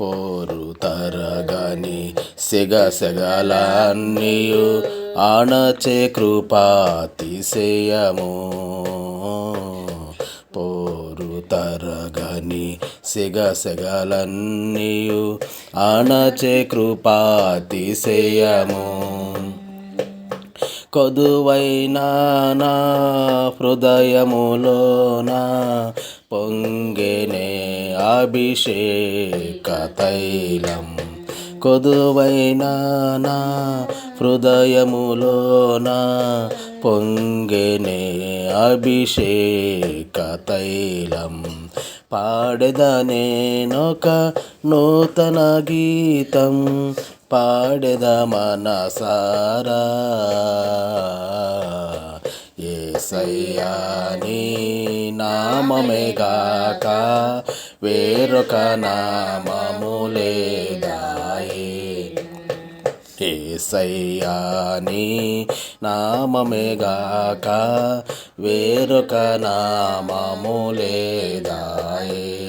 పోరు తరగని సెగసెగలన్నీయు ఆనచే కృపాతిశయము. పోరు తరగని సెగసెగలన్నీయు ఆనచే కృపాతిశయము. కొదువైన నా హృదయములోన పొంగెనే అభిషేక తైలం. కొదువైన నా హృదయములోన పొంగెనే అభిషేక తైలం. పాడెదా నేనొక నూతన గీతం, పాడెదా మనసారా. యేసయ్యా నీ నామమే గాక వేరొక నామము లేదాయే. యేసయ్యా నీ నామమే గాక వేరొక నామము లేదాయే.